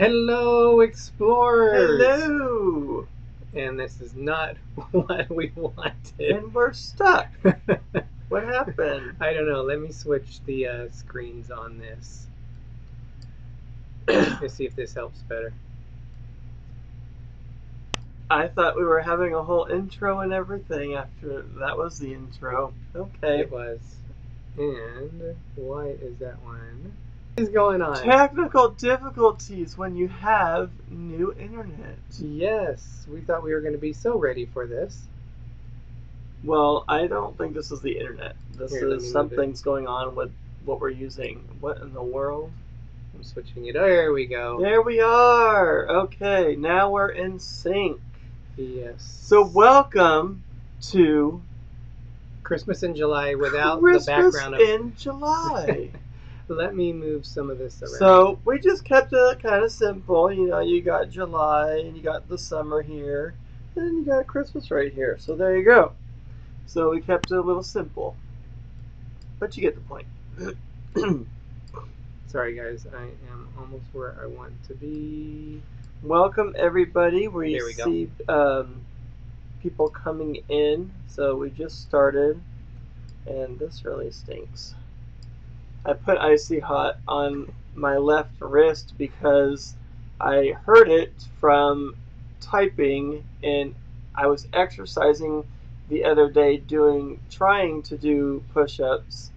Hello, explorers! Hello! And this is not what we wanted. And we're stuck. What happened? I don't know. Let me switch the screens on this. Let's see if this helps better. I thought we were having a whole intro and everything after that was the intro. Okay. It was. And why is that one? What is going on? Technical difficulties when you have new internet. Yes, we thought we were going to be so ready for this. Well, I don't think this is the internet. This Here, is something's going on with what we're using. What in the world? I'm switching it. There we go. There we are. Okay, now we're in sync. Yes. So welcome to Christmas in July without Christmas the background of in July. Let me move some of this around. So we just kept it kind of simple. You know, you got July and you got the summer here, and then you got Christmas right here. So there you go. So we kept it a little simple, but you get the point. Sorry guys, I am almost where I want to be. Welcome everybody. There we go. See people coming in. So we just started, and this really stinks. I put Icy Hot on my left wrist because I heard it from typing, and I was exercising the other day trying to do push-ups,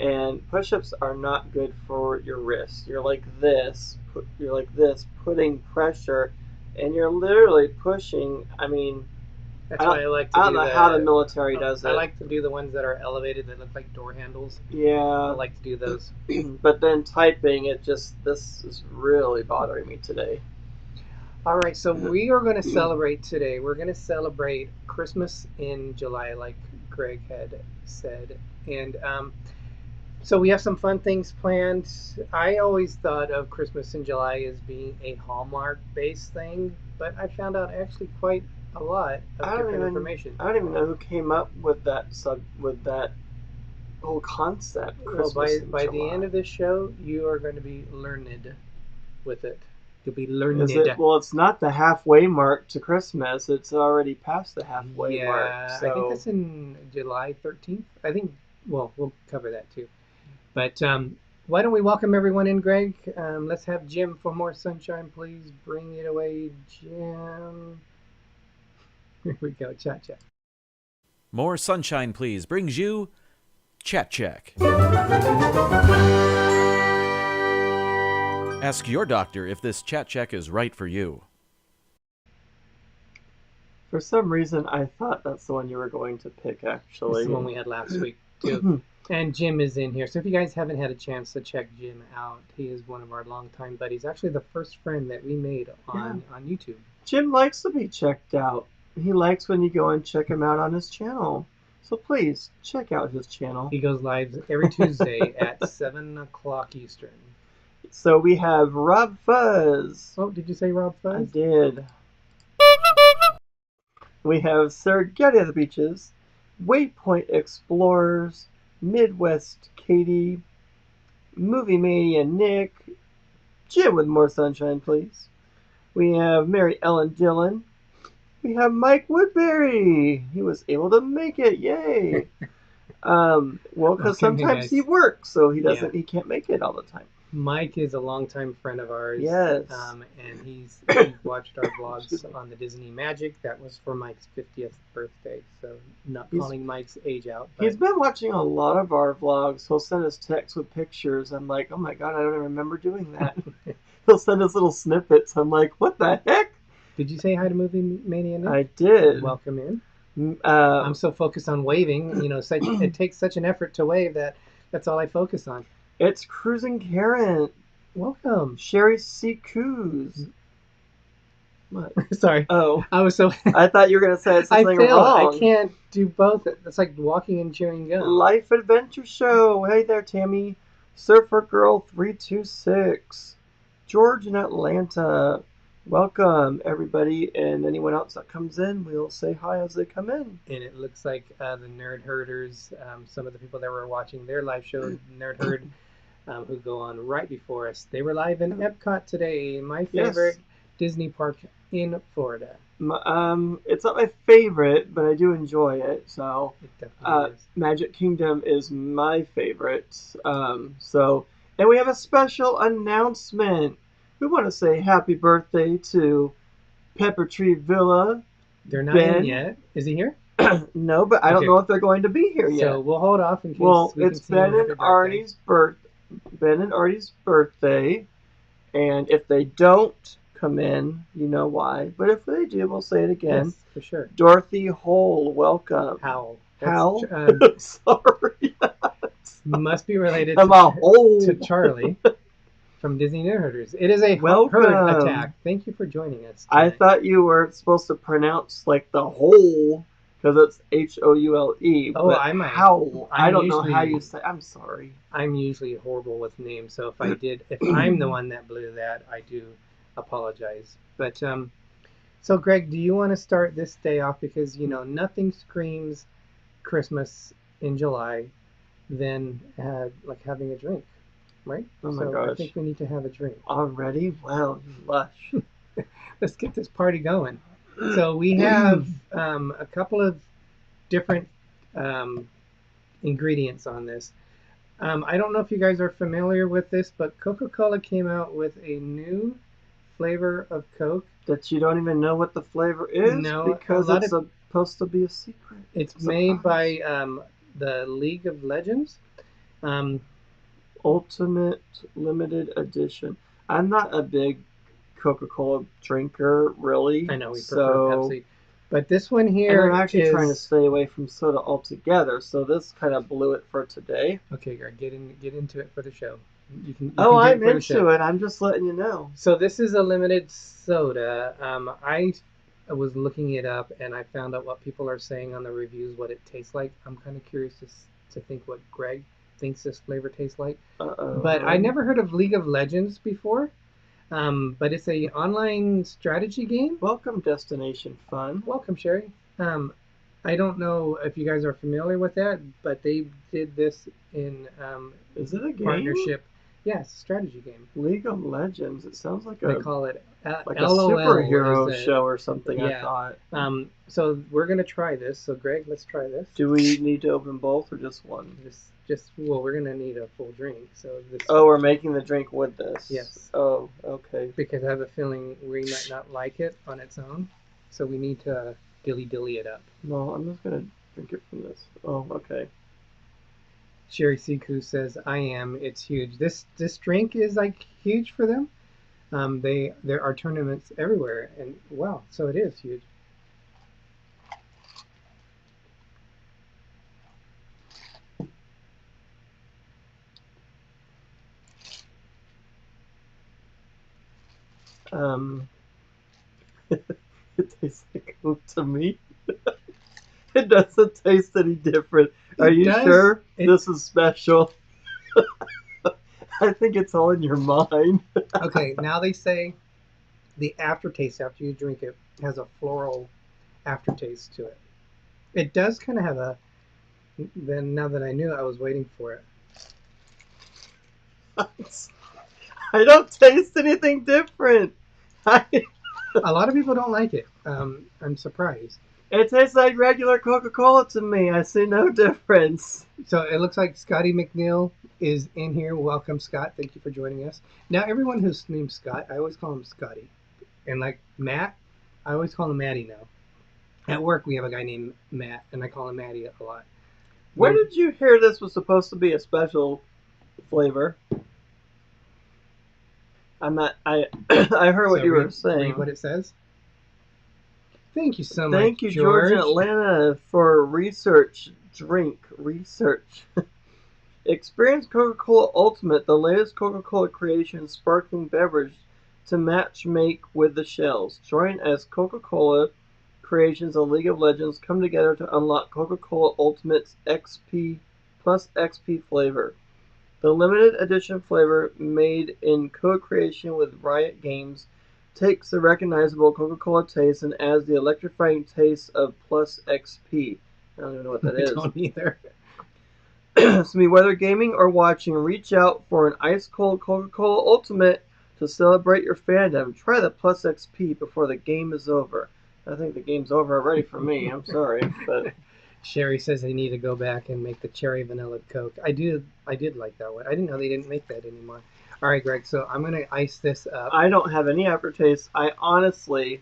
and push-ups are not good for your wrist. You're like this, putting pressure, and you're literally pushing. I mean, That's why I like to do I don't know how the military does it. I like to do the ones that are elevated that look like door handles. Yeah. I like to do those. But then typing, this is really bothering me today. All right, so we are going to celebrate today. We're going to celebrate Christmas in July, like Greg had said. And so we have some fun things planned. I always thought of Christmas in July as being a Hallmark-based thing, but I found out actually quite a lot of different information. I don't even know who came up with that whole concept. Well, by the end of this show, you are going to be learned with it. You'll be learned. Well, it's not the halfway mark to Christmas. It's already past the halfway mark. So. I think that's in July 13th. I think, well, we'll cover that too. But why don't we welcome everyone in, Greg? Let's have Jim for more sunshine, please. Bring it away, Jim. Here we go, Chat Check. More sunshine, please, brings you Chat Check. Ask your doctor if this Chat Check is right for you. For some reason, I thought that's the one you were going to pick, actually. It's the one we had last week, too. And Jim is in here. So if you guys haven't had a chance to check Jim out, he is one of our longtime buddies. Actually, the first friend that we made on YouTube. Jim likes to be checked out. He likes when you go and check him out on his channel. So please, check out his channel. He goes live every Tuesday at 7 o'clock Eastern. So we have RobFuz. Oh, did you say RobFuz? I did. We have Serengeti of the Beaches, Waypoint Explorers, Midwest Katie, Movie Mania Nick, Jim with more sunshine, please. We have Mary Ellen Dillon. We have Mike Woodbury. He was able to make it. Yay! Well, because sometimes he works, so he can't make it all the time. Mike is a longtime friend of ours. Yes. And he's watched our vlogs on the Disney Magic. That was for Mike's 50th birthday, so not calling Mike's age out. But he's been watching a lot of our vlogs. He'll send us texts with pictures. I'm like, oh my god, I don't even remember doing that. He'll send us little snippets. I'm like, what the heck? Did you say hi to Movie Mania Nick? I did. Welcome in. I'm so focused on waving. You know, it takes such an effort to wave that's all I focus on. It's Cruising Karen. Welcome. Sherry C. Coos. What? Sorry. Oh. I was so... I thought you were going to say something wrong. I can't do both. It's like walking and chewing gum. Life Adventure Show. Hey there, Tammy. Surfer Girl 326. George in Atlanta. Welcome, everybody, and anyone else that comes in, we'll say hi as they come in. And it looks like the Nerd Herders, some of the people that were watching their live show, Nerd Herd, who go on right before us. They were live in Epcot today, my Yes. favorite Disney park in Florida. It's not my favorite, but I do enjoy it. So, It definitely is. Magic Kingdom is my favorite. And we have a special announcement. We want to say happy birthday to Pepper Tree Villa. They're not Ben? in yet. Is he here? No, but I don't Okay. know if they're going to be here yet. So we'll hold off in case we It's can see him. Ben and Artie's birthday, and if they don't come in, you know why. But if they do, we'll say it again. Yes, for sure. Dorothy Hole, welcome. Howell. Howell? That's, Sorry. must be related I'm a hole. to Charlie from Disney Nerders. It is a Welcome. herd attack. Thank you for joining us I tonight. thought you were supposed to pronounce like the hole because it's Houle. Oh, I might. Howl. I don't know usually- how you say. I'm sorry. I'm usually horrible with names, so if I'm the one that blew that, I do apologize. But so Greg, do you want to start this day off, because nothing screams Christmas in July than like having a drink, right? Oh my so gosh. I think we need to have a drink. Already? Wow, you lush. Let's get this party going. So we have a couple of different ingredients on this. I don't know if you guys are familiar with this, but Coca-Cola came out with a new flavor of Coke. That you don't even know what the flavor is? No, because it's supposed to be a secret. It's made by the League of Legends. Ultimate Limited Edition. I'm not a big Coca-Cola drinker, really. I know we prefer Pepsi. But this one And here I'm actually is... trying to stay away from soda altogether, so this kind of blew it for today. Okay, Greg, get into it for the show. You can I'm get it for the show. into it. I'm just letting you know. So this is a limited soda. I was looking it up, and I found out what people are saying on the reviews, what it tastes like. I'm kind of curious to think what Greg thinks this flavor tastes like. Uh-oh. But I never heard of League of Legends before. But it's a online strategy game. Welcome, Destination Fun. Welcome, Sherry. I don't know if you guys are familiar with that, but they did this in Is it a game? partnership. Yes, strategy game. League of Legends. It sounds like They a call it like LOL a superhero is show or something. yeah. I thought. So we're gonna try this. So Greg, let's try this. Do we need to open both or just one? Well, we're gonna need a full drink. So this. Oh, we're making the drink with this. Yes. Oh, okay. Because I have a feeling we might not like it on its own, so we need to dilly it up. No, I'm just gonna drink it from this. Oh, okay. Sherry Siku says, "I am. It's huge. This drink is like huge for them. There are tournaments everywhere, and wow, so it is huge." It tastes like Coke to me. It doesn't taste any different. Are you sure this is special? I think it's all in your mind. Okay, now they say the aftertaste after you drink it has a floral aftertaste to it. It does kind of have a. Then now that I knew, I was waiting for it. I don't taste anything different. A lot of people don't like it. I'm surprised. It tastes like regular Coca-Cola to me. I see no difference. So it looks like Scotty McNeil is in here. Welcome, Scott. Thank you for joining us. Now, everyone who's named Scott, I always call him Scotty. And like Matt, I always call him Matty now. At work, we have a guy named Matt, and I call him Matty a lot. Where did you hear this was supposed to be a special flavor? I'm not. I heard what you were saying. Read what it says. Thank you so much. Thank you, George in Atlanta, for research. Drink research. Experience Coca-Cola Ultimate, the latest Coca-Cola creation sparkling beverage to match make with the shells. Join as Coca-Cola Creations and League of Legends come together to unlock Coca-Cola Ultimate's XP plus XP flavor. The limited edition flavor, made in co-creation with Riot Games, takes the recognizable Coca-Cola taste and adds the electrifying taste of plus XP. I don't even know what that is. I don't either. whether gaming or watching, reach out for an ice-cold Coca-Cola Ultimate to celebrate your fandom. Try the Plus XP before the game is over. I think the game's over already for me. I'm sorry, but Sherry says they need to go back and make the cherry vanilla Coke. I did like that one. I didn't know they didn't make that anymore. All right, Greg. So I'm gonna ice this up. I don't have any aftertaste. I honestly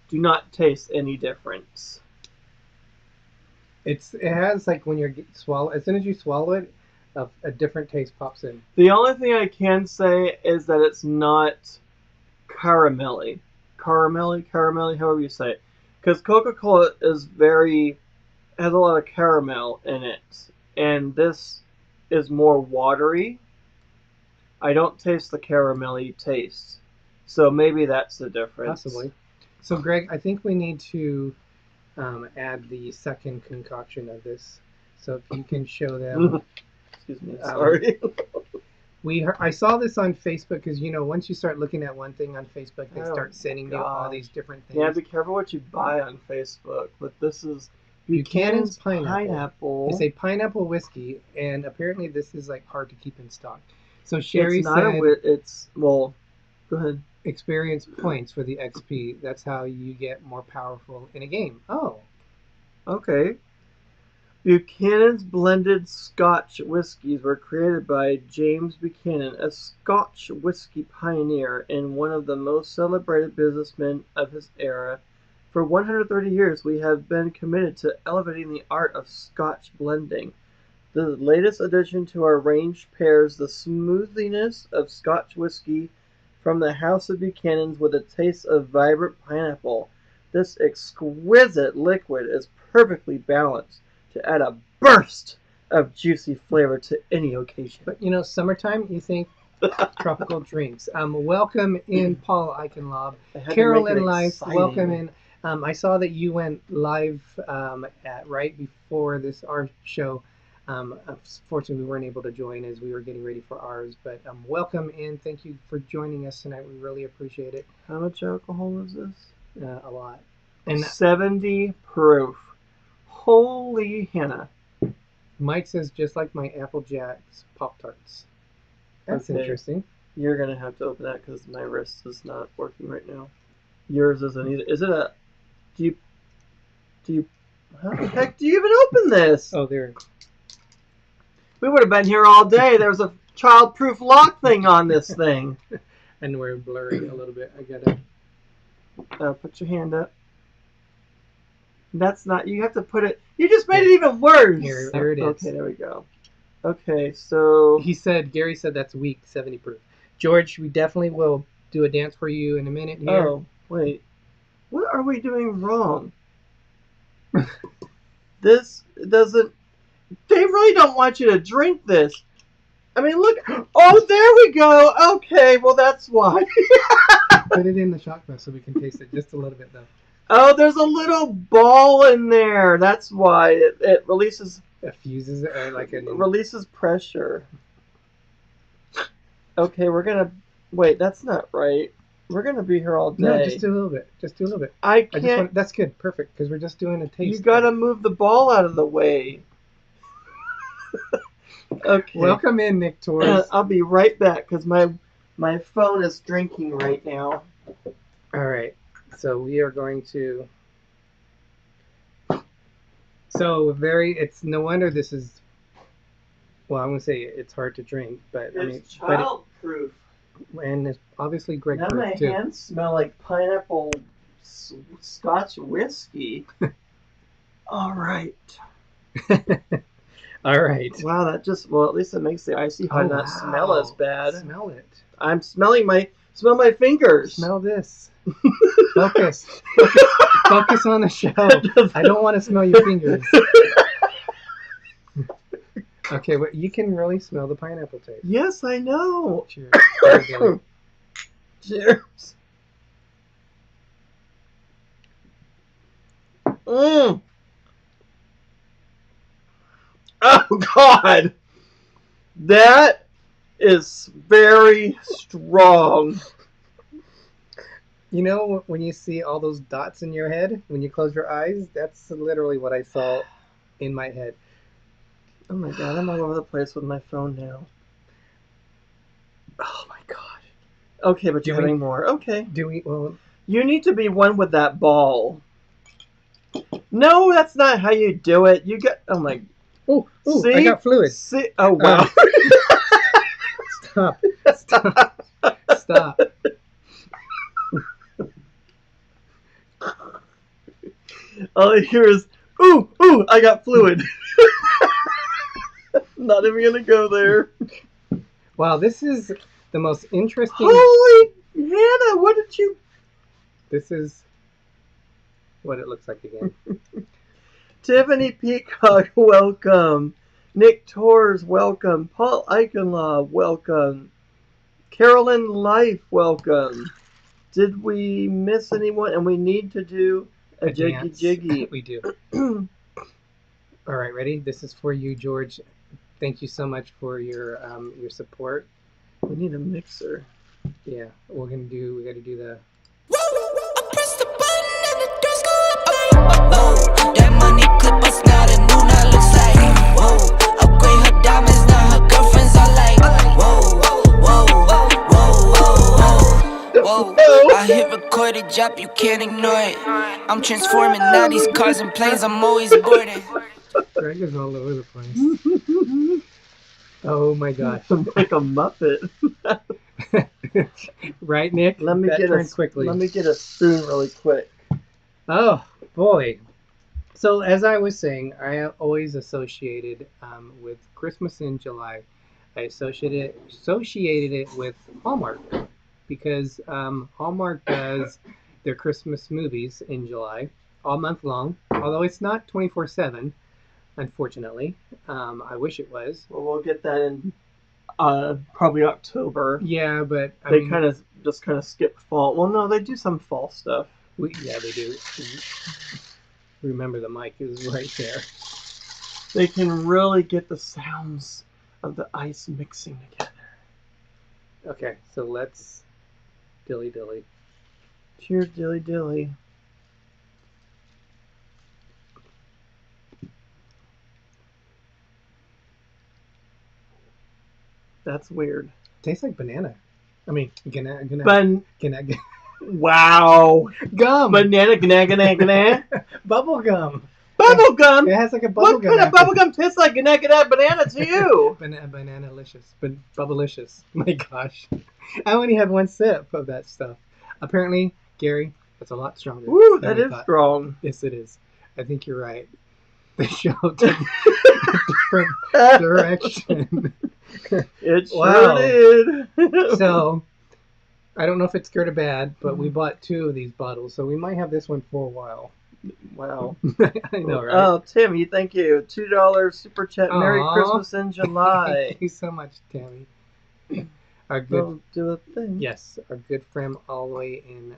do not taste any difference. It has like when you're swallow. As soon as you swallow it, a different taste pops in. The only thing I can say is that it's not caramelly, however you say it, because Coca-Cola is has a lot of caramel in it, and this is more watery. I don't taste the caramelly taste, so maybe that's the difference. Possibly. So, Greg, I think we need to add the second concoction of this. So if you can show them. Excuse me, sorry. I saw this on Facebook because, once you start looking at one thing on Facebook, they start sending you all these different things. Yeah, be careful what you buy on Facebook. But this is Buchanan's Pineapple. It's a pineapple whiskey, and apparently this is like hard to keep in stock. So Sherry it's not said, go ahead. Experience points for the XP. That's how you get more powerful in a game. Oh. Okay. Buchanan's blended Scotch whiskies were created by James Buchanan, a Scotch whiskey pioneer and one of the most celebrated businessmen of his era. For 130 years, we have been committed to elevating the art of Scotch blending. The latest addition to our range pairs the smoothness of Scotch whiskey from the House of Buchanan's with a taste of vibrant pineapple. This exquisite liquid is perfectly balanced to add a burst of juicy flavor to any occasion. But summertime, you think tropical drinks. Welcome in, Paul Eichenlob. Carolyn Life, welcome in. I saw that you went live right before our show. Unfortunately, we weren't able to join as we were getting ready for ours. But welcome in. Thank you for joining us tonight. We really appreciate it. How much alcohol is this? A lot. And 70 proof. Holy Hannah. Mike says, just like my Apple Jacks Pop-Tarts. That's interesting. You're going to have to open that because my wrist is not working right now. Yours isn't either. Is it a... Do you... How the heck do you even open this? Oh, there. We would have been here all day. There was a child-proof lock thing on this thing. And we're blurry a little bit. I gotta... put your hand up. That's not... You have to put it... You just made it even worse. Here it is. Okay, there we go. Okay, so... Gary said that's weak, 70 proof. George, we definitely will do a dance for you in a minute here. Oh, wait. What are we doing wrong? This doesn't... They really don't want you to drink this. I mean, look. Oh, there we go. Okay, well, that's why. Put it in the shot glass so we can taste it just a little bit, though. Oh, there's a little ball in there. That's why it releases... It fuses it releases pressure. Okay, we're going to... Wait, that's not right. We're going to be here all day. No, just do a little bit. Just do a little bit. I can't... That's good. Perfect, because we're just doing a taste. You got to move the ball out of the way. Okay. Welcome in, Nick Torres. I'll be right back because my phone is drinking right now. All right. So we are going to... It's no wonder this is... Well, I'm going to say it's hard to drink, but... It's child-proof. And it's obviously Greg-proof, now my too. hands smell like pineapple Scotch whiskey. All right. All right. Wow, that just... Well, at least it makes the icy hot not smell as bad. Smell it. I'm smelling Smell my fingers. Smell this. Focus on the show. I don't want to smell your fingers. Okay, well, you can really smell the pineapple taste. Yes, I know. Cheers. Cheers. Oh, God. That is very strong. You know, when you see all those dots in your head, when you close your eyes, that's literally what I saw in my head. Oh my god, I'm all over the place with my phone now. Oh my gosh. Okay, but you're having more. Okay. Do we? Well, You need to be one with that ball. No, that's not how you do it. You got. Oh my. oh, See? I got fluid. See? Oh wow. Stop. Stop. Stop. All I hear is, ooh, ooh, I got fluid. Not even gonna go there. Wow, this is the most interesting. Holy Hannah, what did you? This is what it looks like again. Tiffany Peacock, welcome. Nick Torres, welcome. Paul Eichenlaw, welcome. Carolyn Life, welcome. Did we miss anyone? And we need to do a jiggy dance. jiggy. We do. All right, ready? This is for you, George. Thank you so much for your support. We need a mixer. Yeah, we got to do the. That money clip us now, the new now looks like. Whoa, upgrade her diamonds, now her girlfriends are like. Whoa. I hit recorded drop, you can't ignore it. I'm transforming now these cars and planes, I'm always boarding. Greg is all over the place. Oh my gosh. I'm like a Muppet. Right, Nick? Let me get a spoon really quick. Oh boy. So as I was saying, I always associated with Christmas in July. I associated it with Hallmark because Hallmark does their Christmas movies in July all month long. Although it's not 24/7, unfortunately. I wish it was. Well, we'll get that in probably October. Yeah, but they kind of skip fall. Well, no, they do some fall stuff. Yeah, they do. Remember, the mic is right there. They can really get the sounds of the ice mixing together. Okay, so let's dilly dilly. Cheers, dilly dilly. That's weird. Tastes like banana. I mean, Wow. Gum. Banana, gna. Bubble gum. Bubble gum. It has like a bubble gum. What kind of bubble gum tastes like banana to you? Banana-licious. Bubblicious. My gosh. I only had one sip of that stuff. Apparently, Gary, that's a lot stronger. Ooh, that is strong. Yes, it is. I think you're right. They showed a different direction. It sure did. So, I don't know if it's good or bad, but we bought 2 of these bottles, so we might have this one for a while. Wow. I know, right? Oh, Tammy, thank you. $2 super chat. Aww. Merry Christmas in July. Thank you so much, Tammy. We'll do a thing. Yes, our good friend all the way in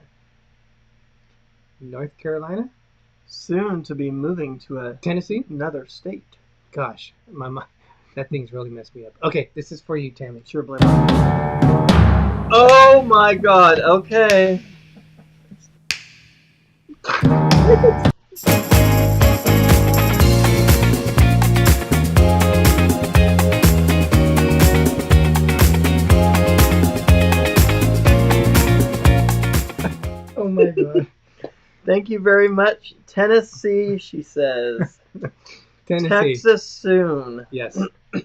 North Carolina? Soon to be moving to Tennessee? Another state. Gosh, that thing's really messed me up. Okay, this is for you, Tammy. Sure, blame. Oh my God. Okay. Oh my God. Thank you very much. Tennessee, she says. Tennessee. Texas soon. Yes,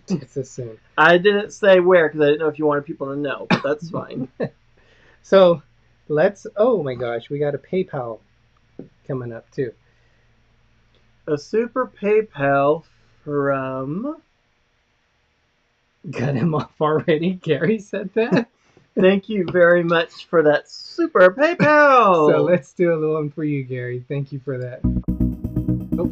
Texas soon. I didn't say where because I didn't know if you wanted people to know, but that's fine. So oh my gosh, we got a PayPal coming up too. A super PayPal from... Got him off already? Gary said that? Thank you very much for that super PayPal. So let's do a little one for you, Gary. Thank you for that. Oh.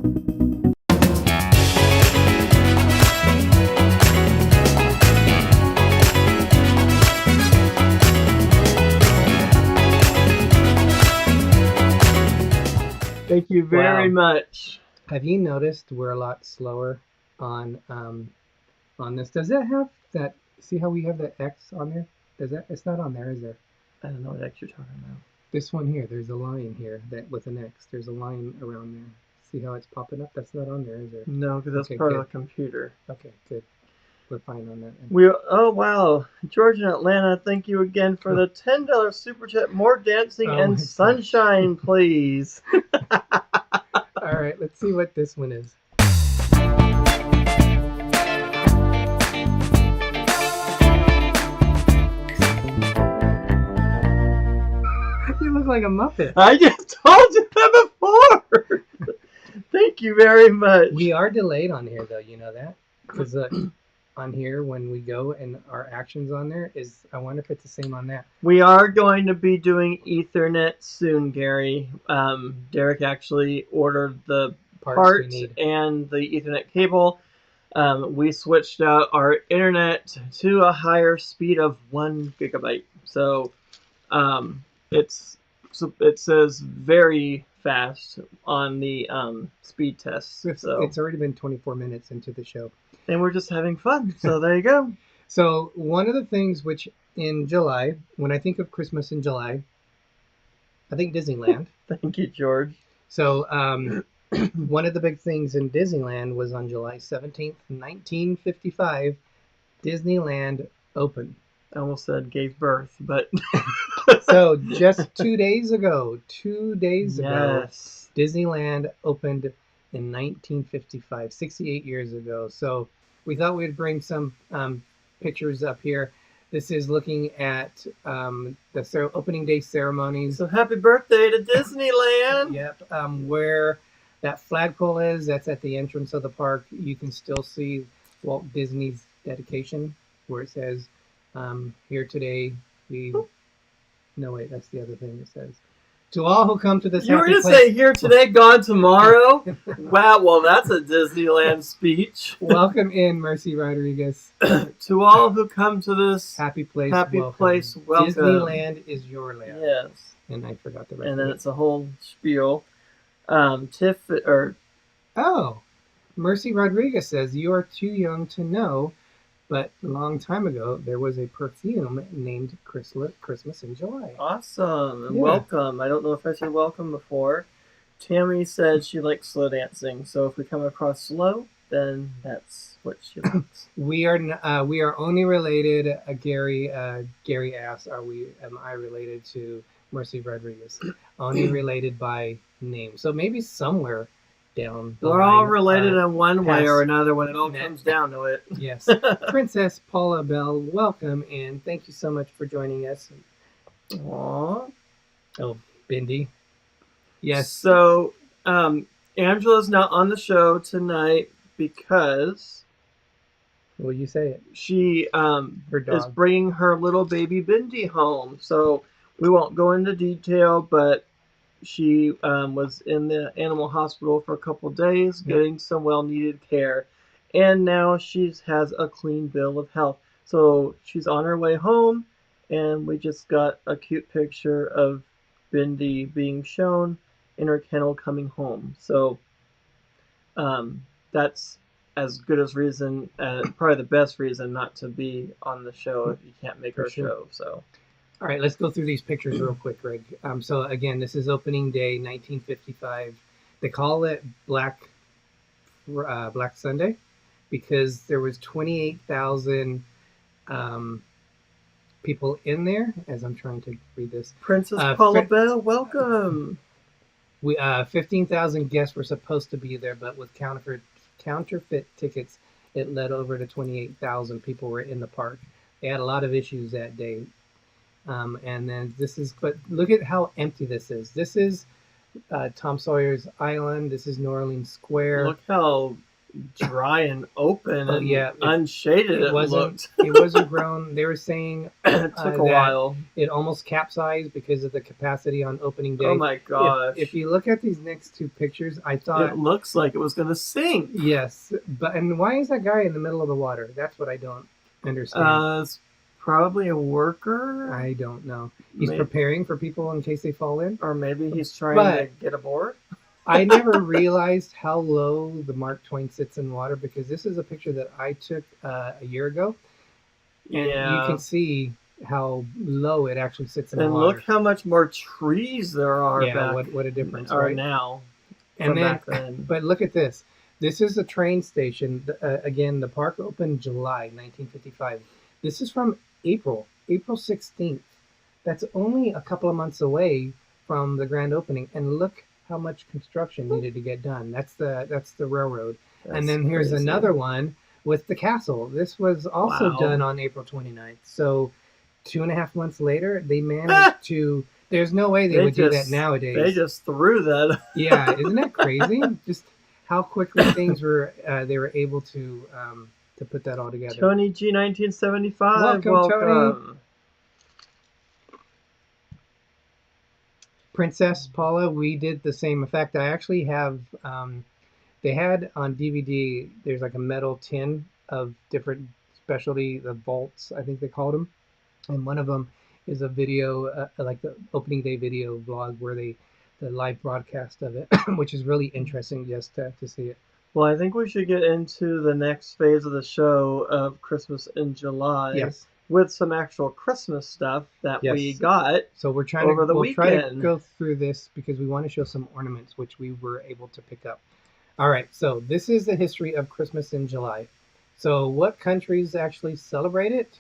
Thank you very much. Have you noticed we're a lot slower on this? Does that have that? See how we have the X on there? Does that? It's not on there, is there? I don't know what X you're talking about. This one here. There's a line here that with an X. There's a line around there. See how it's popping up? That's not on there, is there? No, because that's Okay, part of good. the computer. Okay, good. We're fine on that. Oh wow, George in Atlanta, thank you again for the $10 super chat. More dancing Oh my and gosh. sunshine, please. All right, let's see what this one is. You look like a Muppet. I just told you that before. Thank you very much. We are delayed on here, though. You know that? Because on here, when we go and our actions on there is, I wonder if it's the same on that. We are going to be doing Ethernet soon, Gary. Derek actually ordered the part and the Ethernet cable. We switched out our internet to a higher speed of 1 gigabyte. So it says very fast on the speed test. So it's already been 24 minutes into the show. And we're just having fun. So there you go. So one of the things which in July, when I think of Christmas in July, I think Disneyland. Thank you, George. So one of the big things in Disneyland was on July 17th, 1955, Disneyland opened. I almost said gave birth, but... So just 2 days ago, Yes. Disneyland opened in 1955, 68 years ago. So we thought we'd bring some pictures up here. This is looking at the opening day ceremonies. So happy birthday to Disneyland! Yep. Where that flagpole is, that's at the entrance of the park. You can still see Walt Disney's dedication, where it says, here today, we... No, wait, that's the other thing it says. To all who come to this You were happy going to place... say, here today, gone tomorrow? Wow, well, that's a Disneyland speech. Welcome in, Mercy Rodriguez. To all who come to this happy place, welcome. Disneyland is your land. Yes. And I forgot the rest And of then it. it's a whole spiel. Oh, Mercy Rodriguez says, you are too young to know, but a long time ago, there was a perfume named Christmas in July. Awesome. And Yeah. welcome. I don't know if I said welcome before. Tammy said she likes slow dancing, so if we come across slow, then that's what she likes. We are only related. Gary asks, am I related to Mercy Rodriguez? Only related by name. So maybe somewhere down the We're line, all related in one way or another when it all comes down to it. Yes. Princess Paula Bell, welcome, and thank you so much for joining us. Aww. Oh, Bindi. Yes. So, Angela's not on the show tonight because... Will you say it? She Her dog. is bringing her little baby Bindi home. So, we won't go into detail, but she was in the animal hospital for a couple days, getting some well-needed care. And now she has a clean bill of health. So, she's on her way home, and we just got a cute picture of Bindi being shown in her kennel coming home. So that's as good as reason, probably the best reason not to be on the show if you can't make our show. So, all right, let's go through these pictures real quick, Greg. So again, this is opening day, 1955. They call it Black Sunday because there was 28,000 people in there. As I'm trying to read this, Princess Paula Bell, welcome. 15,000 guests were supposed to be there, but with counterfeit tickets, it led over to 28,000 people were in the park. They had a lot of issues that day. And then but look at how empty this is. This is Tom Sawyer's Island. This is New Orleans Square. Look how dry and open and unshaded it looked. It wasn't grown. They were saying it took a while. It almost capsized because of the capacity on opening day. Oh my gosh. If you look at these next two pictures, I thought... It looks like it was going to sink. Yes. And why is that guy in the middle of the water? That's what I don't understand. It's probably a worker. I don't know. He's preparing for people in case they fall in. Or maybe he's trying to get aboard. I never realized how low the Mark Twain sits in water because this is a picture that I took a year ago. And you can see how low it actually sits in the water. And look how much more trees there are back what a difference, right right? now. And then, back then. but look at this. This is the train station. Again, the park opened July 1955. This is from April 16th. That's only a couple of months away from the grand opening. And look how much construction needed to get done. That's the railroad. That's and then here's crazy. another one with the castle. This was also Wow. done on April 29th. So 2.5 months later, they managed to. There's no way they would do that nowadays. They just threw that. Yeah, isn't that crazy? Just how quickly things were. They were able to put that all together. Tony G 1975. Welcome, Tony. Princess Paula, we did the same. In fact, I actually have. They had on DVD. There's like a metal tin of different specialty, the vaults, I think they called them, and one of them is a video, like the opening day video vlog where the live broadcast of it, which is really interesting just to see it. Well, I think we should get into the next phase of the show of Christmas in July. Yes. With some actual Christmas stuff that we got. So we're trying over the we'll weekend. try to go through this because we want to show some ornaments which we were able to pick up. All right, so this is the history of Christmas in July. So what countries actually celebrate it?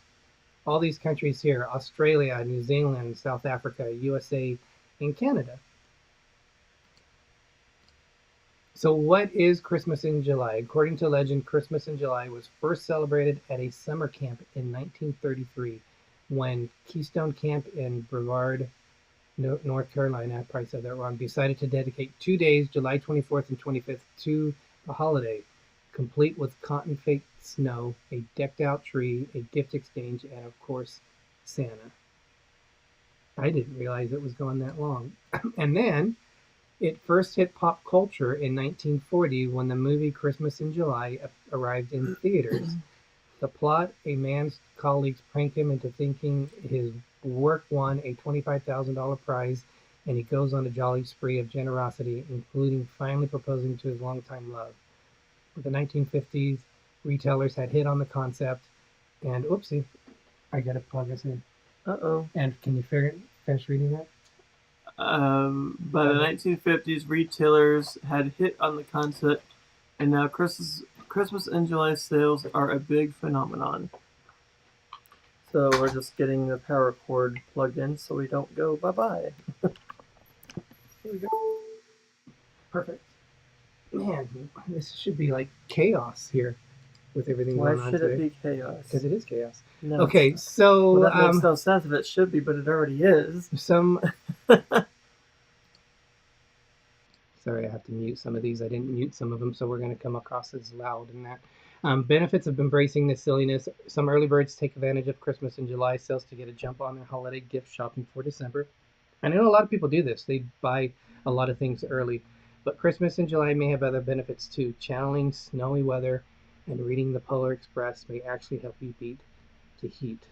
All these countries here: Australia, New Zealand, South Africa, USA, and Canada. So what is Christmas in July? According to legend, Christmas in July was first celebrated at a summer camp in 1933 when Keystone Camp in Brevard, North Carolina, I probably said that wrong, decided to dedicate 2 days, July 24th and 25th, to the holiday, complete with cotton-faked snow, a decked-out tree, a gift exchange, and, of course, Santa. I didn't realize it was going that long. And then it first hit pop culture in 1940 when the movie Christmas in July arrived in theaters. The plot: a man's colleagues prank him into thinking his work won a $25,000 prize, and he goes on a jolly spree of generosity, including finally proposing to his longtime love. The 1950s, retailers had hit on the concept, and oopsie, I gotta plug this in. Uh-oh. And can you finish reading that? By the 1950s, retailers had hit on the concept, and now Christmas in July sales are a big phenomenon. So we're just getting the power cord plugged in so we don't go bye-bye. Here we go. Perfect. Man, this should be like chaos here with everything going on Why should today. it be chaos? Because it is chaos. No, Okay, so well, that makes no sense if it should be, but it already is. Sorry, I have to mute some of these. I didn't mute some of them, so we're going to come across as loud in that. Benefits of embracing this silliness. Some early birds take advantage of Christmas in July sales to get a jump on their holiday gift shopping for December. I know a lot of people do this. They buy a lot of things early. But Christmas in July may have other benefits too. Channeling snowy weather and reading the Polar Express may actually help you beat the heat.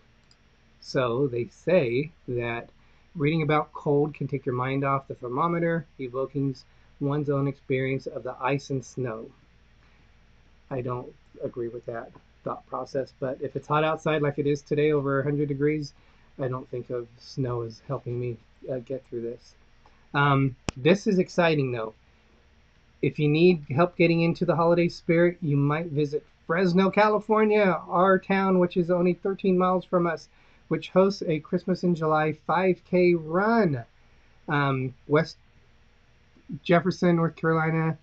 So they say that reading about cold can take your mind off the thermometer, evoking one's own experience of the ice and snow. I don't agree with that thought process, but if it's hot outside like it is today, over 100 degrees, I don't think of snow as helping me get through this. This is exciting though. If you need help getting into the holiday spirit, you might visit Fresno, California, our town, which is only 13 miles from us, which hosts a Christmas in July 5K run. West Jefferson, North Carolina,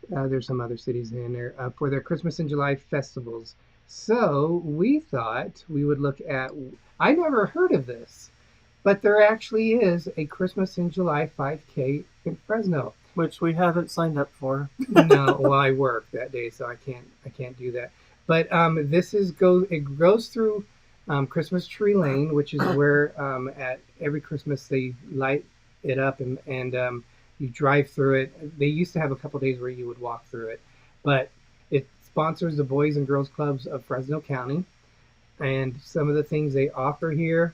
there's some other cities in there, for their Christmas in July festivals. So we thought we would look at, I never heard of this, but there actually is a Christmas in July 5K in Fresno. Which we haven't signed up for. No, well, I work that day, so I can't do that. But it goes through Christmas Tree Lane, which is where at every Christmas they light it up and you drive through it. They used to have a couple days where you would walk through it, but it sponsors the Boys and Girls Clubs of Fresno County, and some of the things they offer here.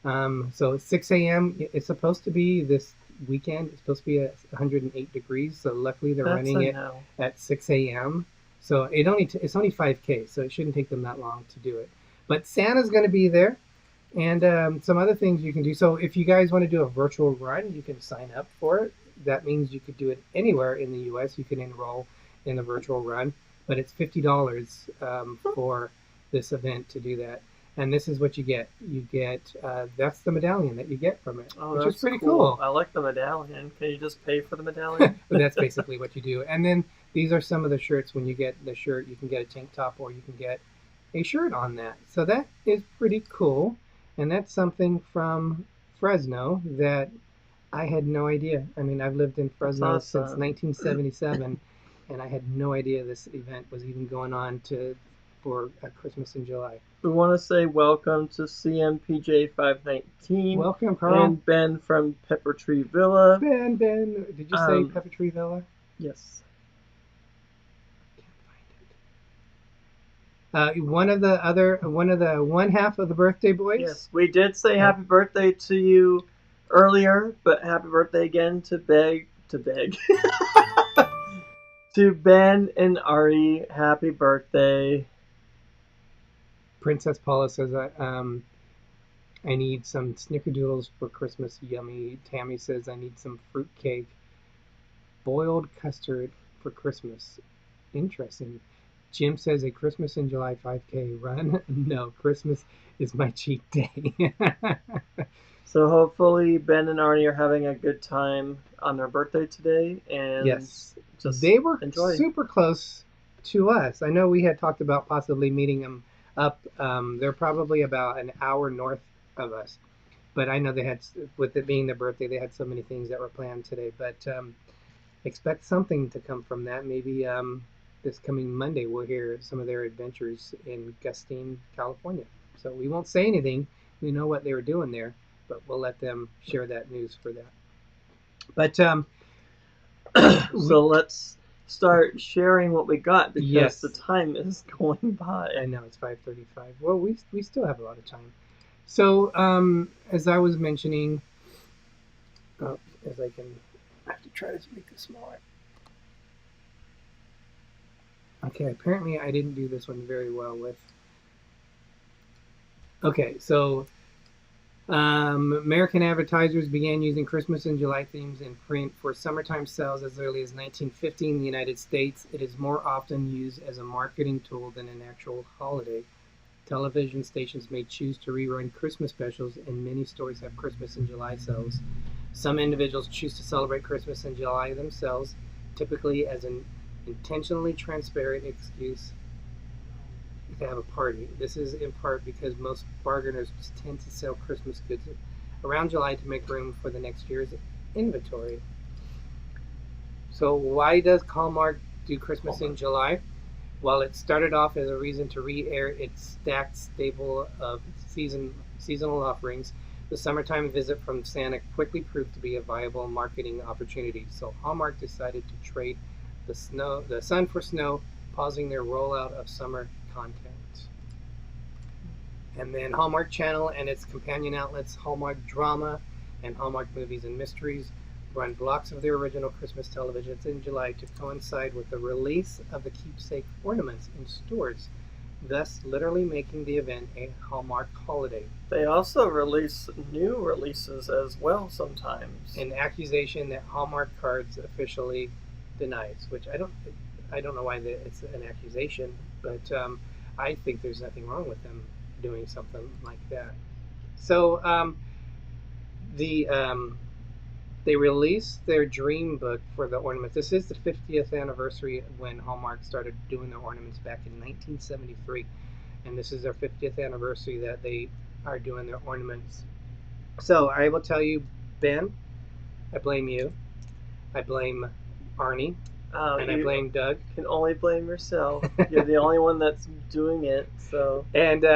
So at 6 a.m. It's supposed to be this weekend. It's supposed to be at 108 degrees. So luckily they're running it at 6 a.m. So it's only 5K, so it shouldn't take them that long to do it. But Santa's going to be there, and some other things you can do. So if you guys want to do a virtual run, you can sign up for it. that means you could do it anywhere in the U.S. You can enroll in the virtual run, but it's $50 for this event to do that. And this is what you get. You get that's the medallion that you get from it, Oh, which that's is pretty cool. I like the medallion. Can you just pay for the medallion? But that's basically what you do. And then these are some of the shirts. When you get the shirt, you can get a tank top or you can get a shirt on that. So that is pretty cool. And that's something from Fresno that I had no idea. I mean, I've lived in Fresno That's since awesome. 1977, and I had no idea this event was even going on for Christmas in July. We want to say welcome to CMPJ519. Welcome, Carl. And Ben from Pepper Tree Villa. Ben, did you say Pepper Tree Villa? Yes. One half of the birthday boys. Yes, we did say happy birthday to you earlier, but happy birthday again to to Ben and Ari. Happy birthday. Princess Paula says, I need some snickerdoodles for Christmas. Yummy. Tammy says, I need some fruit cake. Boiled custard for Christmas. Interesting. Jim says, a Christmas in July 5K run. No, Christmas is my cheat day. So hopefully Ben and Arnie are having a good time on their birthday today. And yes. just they were enjoy. Super close to us. I know we had talked about possibly meeting them up. They're probably about an hour north of us. But I know they had, with it being their birthday, they had so many things that were planned today. But expect something to come from that. Maybe this coming Monday we'll hear some of their adventures in Gustine, California. So we won't say anything. We know what they were doing there, but we'll let them share that news for that. But so let's start sharing what we got because the time is going by. I know it's 5:35. Well, we still have a lot of time. So as I was mentioning, I have to try to make this smaller. Okay, apparently I didn't do this one very well with. Okay, so American advertisers began using Christmas and July themes in print for summertime sales as early as 1950 in the United States. It is more often used as a marketing tool than an actual holiday. Television stations may choose to rerun Christmas specials, and many stores have Christmas in July sales. Some individuals choose to celebrate Christmas in July themselves, typically as an intentionally transparent excuse to have a party. This is in part because most bargainers tend to sell Christmas goods around July to make room for the next year's inventory. So why does Hallmark do Christmas in July? Well, it started off as a reason to re-air its stacked stable of seasonal offerings. The summertime visit from Santa quickly proved to be a viable marketing opportunity. So Hallmark decided to trade the sun for snow, pausing their rollout of summer content. And then Hallmark Channel and its companion outlets, Hallmark Drama and Hallmark Movies and Mysteries, run blocks of their original Christmas televisions in July to coincide with the release of the keepsake ornaments in stores, thus literally making the event a Hallmark holiday. They also release new releases as well sometimes. An accusation that Hallmark Cards officially denies, which I don't know why it's an accusation, but I think there's nothing wrong with them doing something like that. So they released their dream book for the ornaments. This is the 50th anniversary when Hallmark started doing their ornaments back in 1973, and this is their 50th anniversary that they are doing their ornaments. So I will tell you, Ben, I blame you. I blame Arnie. And I blame Doug. You can only blame yourself. You're the only one that's doing it. So. And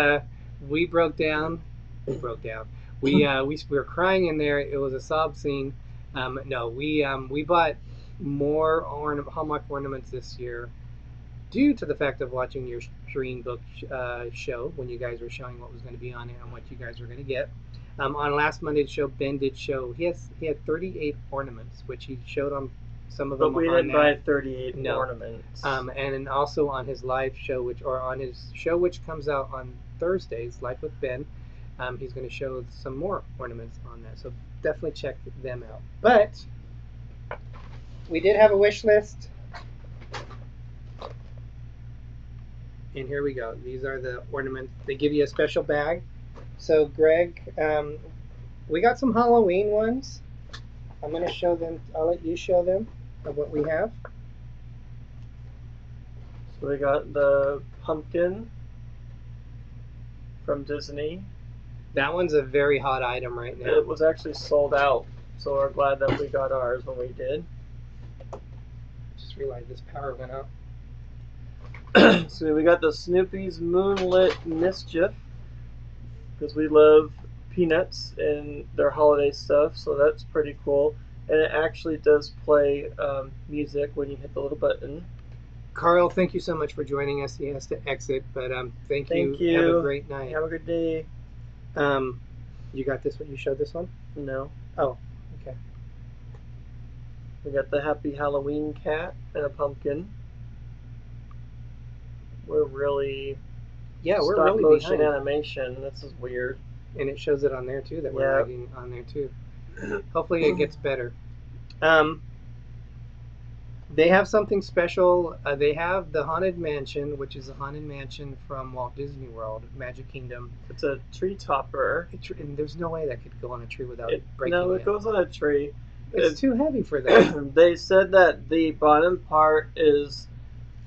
we broke down. We were crying in there. It was a sob scene. We bought more Hallmark ornaments this year due to the fact of watching your dream book show when you guys were showing what was going to be on it and what you guys were going to get. On last Monday's show, Ben did show he had 38 ornaments, which he showed on some of them. But we didn't buy 38 ornaments. And also on his live show, which comes out on Thursdays, Live with Ben, he's going to show some more ornaments on that. So definitely check them out. But we did have a wish list. And here we go. These are the ornaments. They give you a special bag. So, Greg, we got some Halloween ones. I'm going to show them. I'll let you show them of what we have. So we got the pumpkin from Disney. That one's a very hot item right now. It was actually sold out, so we're glad that we got ours when we did. Just realized this power went out. So we got the Snoopy's Moonlit Mischief, because we love Peanuts and their holiday stuff, so that's pretty cool. And it actually does play music when you hit the little button. Carl, thank you so much for joining us. He has to exit, but thank you. Have a great night. Have a good day. You got this one? You showed this one? No. Oh, okay. We got the Happy Halloween cat and a pumpkin. We're really we're really motion behind. animation. This is weird. And it shows it on there too, that we're lagging on there too. Hopefully it gets better. They have something special. They have the Haunted Mansion, which is a haunted mansion from Walt Disney World, Magic Kingdom. It's a tree topper. And there's no way that could go on a tree without breaking it. No, it goes on a tree. It's too heavy for that. They said that the bottom part is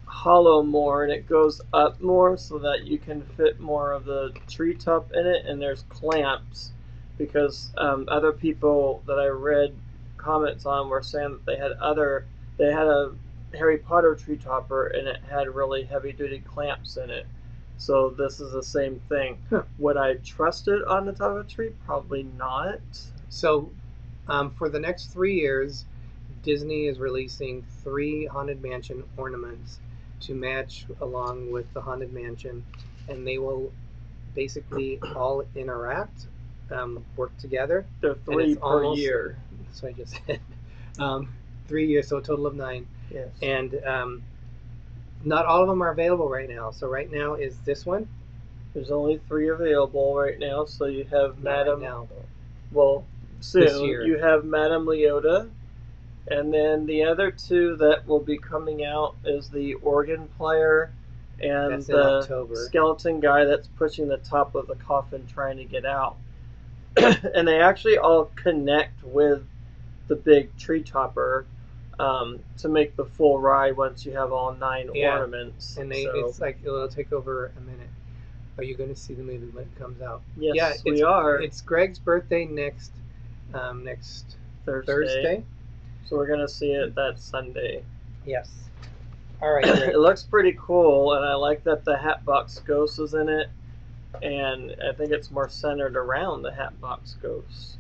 hollow more and it goes up more so that you can fit more of the treetop in it, and there's clamps because other people that I read comments on were saying that they had a Harry Potter tree topper and it had really heavy duty clamps in it. So this is the same thing. Huh. Would I trust it on the top of a tree? Probably not. So for the next 3 years, Disney is releasing 3 Haunted Mansion ornaments to match along with the Haunted Mansion, and they will basically all interact, work together. They're 3 per year. So I just said 3 years, so a total of 9. Yes. And not all of them are available right now. So right now is this one. There's only 3 available right now. So you have Madame. Right now. Well, soon This year. you have Madame Leota. And then the other 2 that will be coming out is the organ player and That's in the October. skeleton guy that's pushing the top of the coffin trying to get out. And they actually all connect with the big tree topper to make the full ride once you have all 9 ornaments. And it's like it'll take over a minute. Are you going to see the movie when it comes out? Yes, we are. It's Greg's birthday next Thursday. So we're going to see it that Sunday. Yes. All right, Greg. It looks pretty cool, and I like that the Hatbox Ghost is in it, and I think it's more centered around the Hatbox Ghost.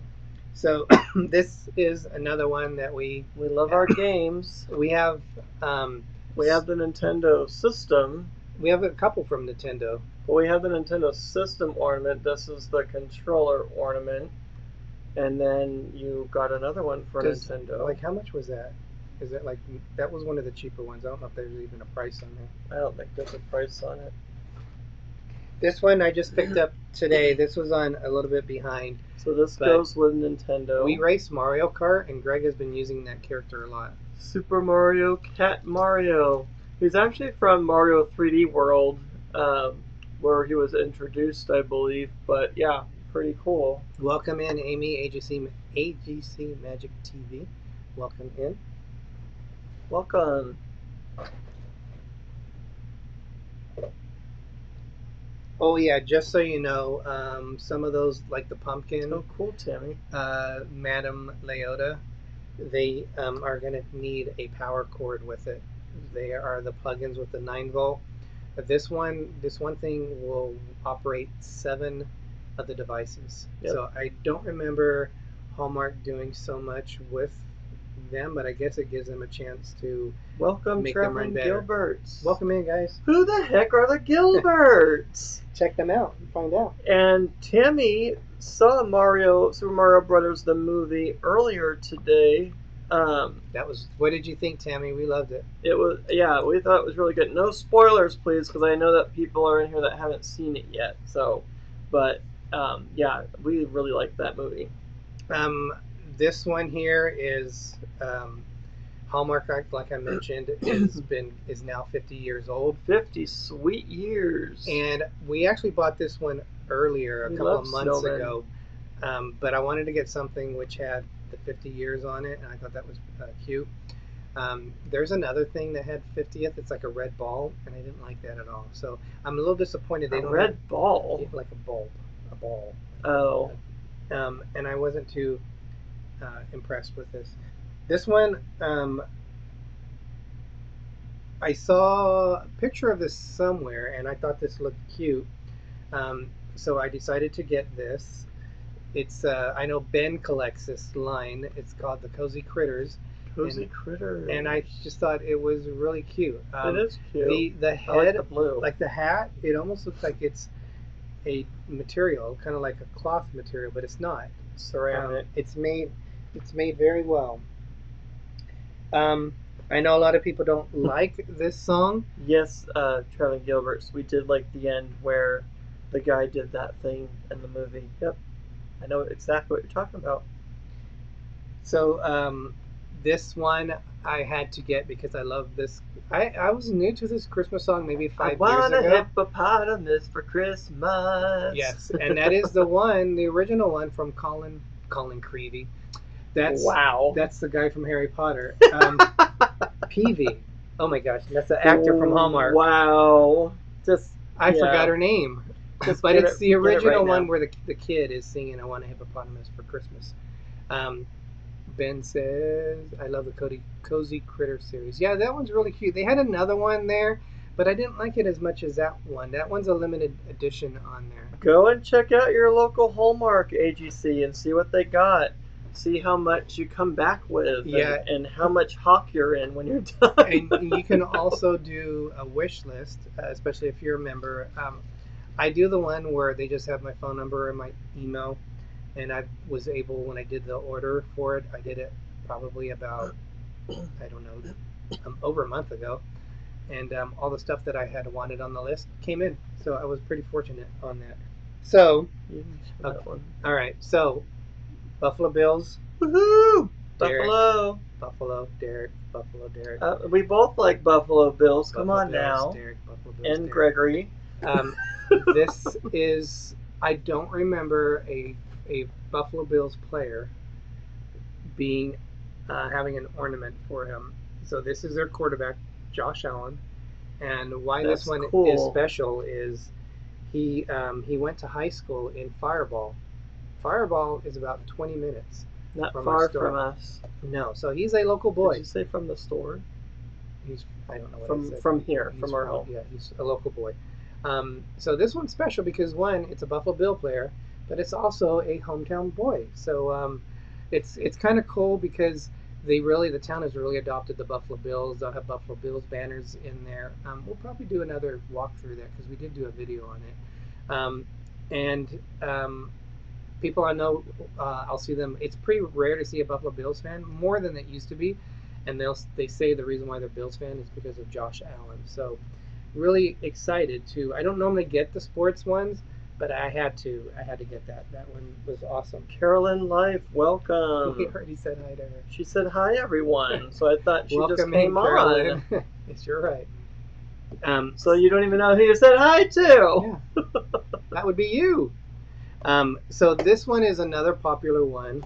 So this is another one that we love our games. We have the Nintendo system. We have a couple from Nintendo. Well, we have the Nintendo system ornament. This is the controller ornament. And then you got another one for Nintendo. Like, how much was that? Is it like, that was one of the cheaper ones. I don't know if there's even a price on there. I don't think there's a price on it. This one I just picked up today. This was on a little bit behind. So this goes with Nintendo. We race Mario Kart, and Greg has been using that character a lot. Super Mario Cat Mario. He's actually from Mario 3D World, where he was introduced, I believe. But yeah, pretty cool. Welcome in, Amy, AGC Magic TV. Welcome in. Welcome. Oh yeah, just so you know, some of those, like the pumpkin. Oh, cool, Tammy. Madame Leota, they are going to need a power cord with it. They are the plugins with the 9-volt. This one thing will operate 7 of the devices. Yep. So I don't remember Hallmark doing so much with them, but I guess it gives them a chance to make them run better. Gilberts. Welcome in, guys. Who the heck are the Gilberts? Check them out and find out. And Tammy saw Super Mario Brothers the movie earlier today. What did you think, Tammy? We loved it. We thought it was really good. No spoilers, please, because I know that people are in here that haven't seen it yet. So, but we really liked that movie. This one here is Hallmark, like I mentioned, is now 50 years old. 50 sweet years. And we actually bought this one earlier, a We couple love of months snowmen. ago. But I wanted to get something which had the 50 years on it, and I thought that was cute. There's another thing that had 50th. It's like a red ball, and I didn't like that at all. So I'm a little disappointed they A don't red ball? have like a ball. Oh. And I wasn't too impressed with this. This one, I saw a picture of this somewhere, and I thought this looked cute. So I decided to get this. It's I know Ben collects this line. It's called the Cozy Critters. Cozy Critters. And I just thought it was really cute. It is cute. The I head, like the blue. like the hat, it almost looks like it's a material, kind of like a cloth material, but it's not. Ceramic. It's made very well. I know a lot of people don't like this song. Yes, Traveling Gilberts. We did like the end where the guy did that thing in the movie. Yep. I know exactly what you're talking about. So this one I had to get because I love this. I was new to this Christmas song maybe 5 years ago. I want a hippopotamus for Christmas. Yes, and that is the one, the original one from Colin Creevey. Wow. That's the guy from Harry Potter. Peavy. Oh my gosh, that's the actor from Hallmark. Wow. I forgot her name. But it's the original one where the kid is singing "I Want a Hippopotamus for Christmas." Ben says, "I love the Cozy Critter series." Yeah, that one's really cute. They had another one there, but I didn't like it as much as that one. That one's a limited edition on there. Go and check out your local Hallmark AGC and see what they got. See how much you come back with, and how much hawk you're in when you're done. And you can also do a wish list, especially if you're a member. I do the one where they just have my phone number and my email, and I was able, when I did the order for it, I did it probably about, I don't know, over a month ago, and all the stuff that I had wanted on the list came in, so I was pretty fortunate on that. So, all right, so Buffalo Bills. Woohoo! Derek, Buffalo. Derek. We both like Buffalo Bills. Come on Bills, now. Derek, Buffalo Bills, And Derek. Gregory. This is, I don't remember a Buffalo Bills player being having an ornament for him. So this is their quarterback, Josh Allen. And why That's this one cool. is special is he went to high school in Fireball. Fireball is about 20 minutes. Not from far from us. No, so he's a local boy. Did you say from the store? I don't know what from I said. from here, from our home. Yeah, he's a local boy. So this one's special because one, it's a Buffalo Bill player, but it's also a hometown boy. So it's kind of cool because the town has really adopted the Buffalo Bills. They'll have Buffalo Bills banners in there. We'll probably do another walkthrough there because we did do a video on it. People I know, I'll see them. It's pretty rare to see a Buffalo Bills fan, more than it used to be, and they say the reason why they're Bills fan is because of Josh Allen. So, really excited to. I don't normally get the sports ones, but I had to get that. That one was awesome. Carolyn Life, welcome. We already said hi to her. She said hi, everyone. So I thought she Welcome just came in, Carolyn. on. Yes, you're right. So you don't even know who you said hi to. Yeah, that would be you. So this one is another popular one,